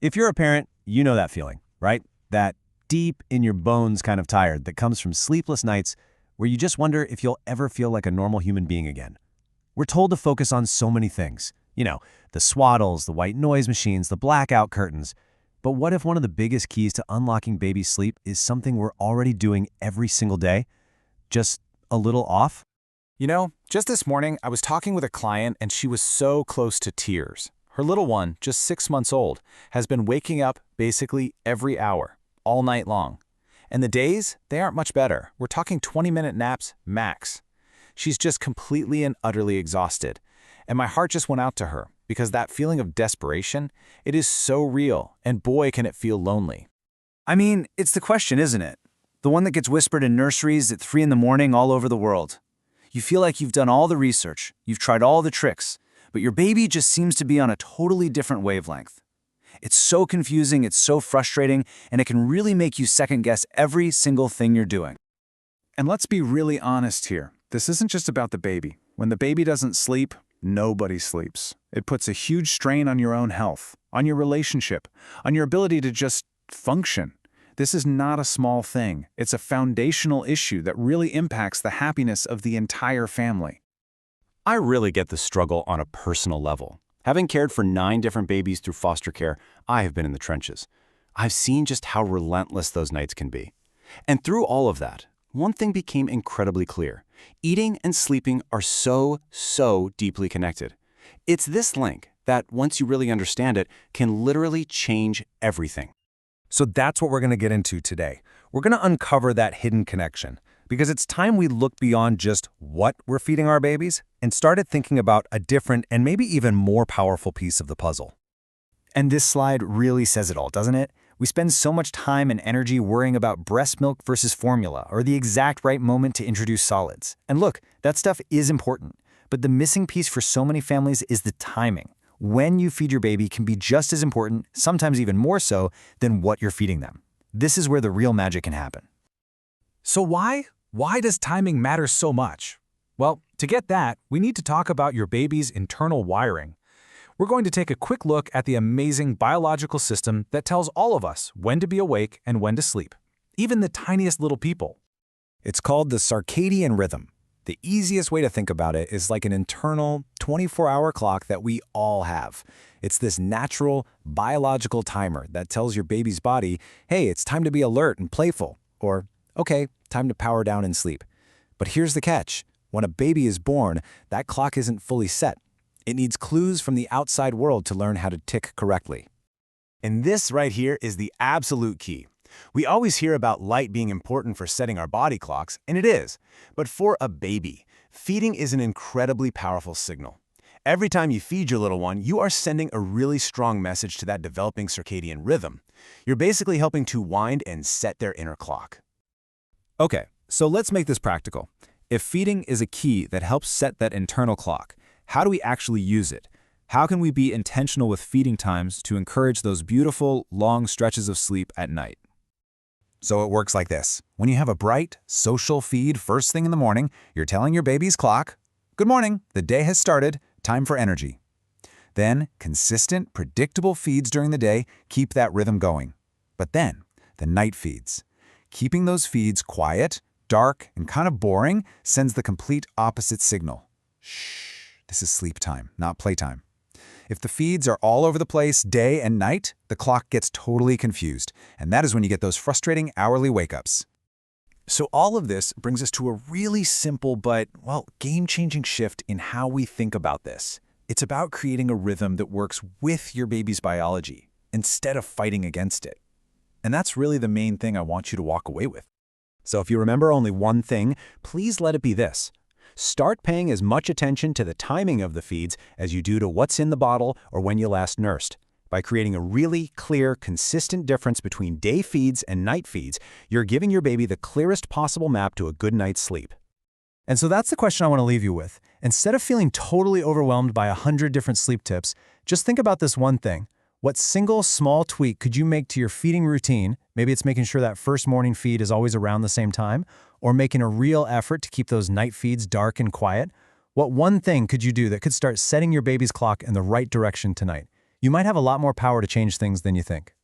If you're a parent, you know that feeling, right? That deep in your bones kind of tired that comes from sleepless nights where you just wonder if you'll ever feel like a normal human being again. We're told to focus on so many things. The swaddles, the white noise machines, the blackout curtains. But what if one of the biggest keys to unlocking baby sleep is something we're already doing every single day? Just a little off? Just this morning, I was talking with a client and she was so close to tears. Her little one, just 6 months old, has been waking up basically every hour, all night long. And the days, they aren't much better. We're talking 20-minute naps max. She's just completely and utterly exhausted. And my heart just went out to her because that feeling of desperation, it is so real, and boy, can it feel lonely. I mean, it's the question, isn't it? The one that gets whispered in nurseries at 3 in the morning all over the world. You feel like you've done all the research, you've tried all the tricks, but your baby just seems to be on a totally different wavelength. It's so confusing, it's so frustrating, and it can really make you second-guess every single thing you're doing. And let's be really honest here. This isn't just about the baby. When the baby doesn't sleep, nobody sleeps. It puts a huge strain on your own health, on your relationship, on your ability to just function. This is not a small thing. It's a foundational issue that really impacts the happiness of the entire family. I really get the struggle on a personal level. Having cared for 9 different babies through foster care, I have been in the trenches. I've seen just how relentless those nights can be. And through all of that, one thing became incredibly clear. Eating and sleeping are so deeply connected. It's this link that, once you really understand it, can literally change everything. So that's what we're going to get into today. We're going to uncover that hidden connection, because it's time we look beyond just what we're feeding our babies and started thinking about a different and maybe even more powerful piece of the puzzle. And this slide really says it all, doesn't it? We spend so much time and energy worrying about breast milk versus formula or the exact right moment to introduce solids. And look, that stuff is important. But the missing piece for so many families is the timing. When you feed your baby can be just as important, sometimes even more so, than what you're feeding them. This is where the real magic can happen. So why does timing matter so much? Well, to get that, we need to talk about your baby's internal wiring. We're going to take a quick look at the amazing biological system that tells all of us when to be awake and when to sleep, even the tiniest little people. It's called the circadian rhythm. The easiest way to think about it is like an internal 24-hour clock that we all have. It's this natural, biological timer that tells your baby's body, hey, it's time to be alert and playful, or, okay, time to power down and sleep. But here's the catch. When a baby is born, that clock isn't fully set. It needs clues from the outside world to learn how to tick correctly. And this right here is the absolute key. We always hear about light being important for setting our body clocks, and it is. But for a baby, feeding is an incredibly powerful signal. Every time you feed your little one, you are sending a really strong message to that developing circadian rhythm. You're basically helping to wind and set their inner clock. Okay, so let's make this practical. If feeding is a key that helps set that internal clock, how do we actually use it? How can we be intentional with feeding times to encourage those beautiful, long stretches of sleep at night? So it works like this. When you have a bright, social feed first thing in the morning, you're telling your baby's clock, "Good morning, the day has started, time for energy." Then, consistent, predictable feeds during the day keep that rhythm going. But then, the night feeds. Keeping those feeds quiet, dark, and kind of boring sends the complete opposite signal. Shh, this is sleep time, not playtime. If the feeds are all over the place day and night, the clock gets totally confused, and that is when you get those frustrating hourly wake-ups. So all of this brings us to a really simple but, game-changing shift in how we think about this. It's about creating a rhythm that works with your baby's biology, instead of fighting against it. And that's really the main thing I want you to walk away with. So if you remember only one thing, please let it be this. Start paying as much attention to the timing of the feeds as you do to what's in the bottle or when you last nursed. By creating a really clear, consistent difference between day feeds and night feeds, you're giving your baby the clearest possible map to a good night's sleep. And so that's the question I want to leave you with. Instead of feeling totally overwhelmed by 100 different sleep tips, just think about this one thing. What single small tweak could you make to your feeding routine? Maybe it's making sure that first morning feed is always around the same time, or making a real effort to keep those night feeds dark and quiet. What one thing could you do that could start setting your baby's clock in the right direction tonight? you might have a lot more power to change things than you think.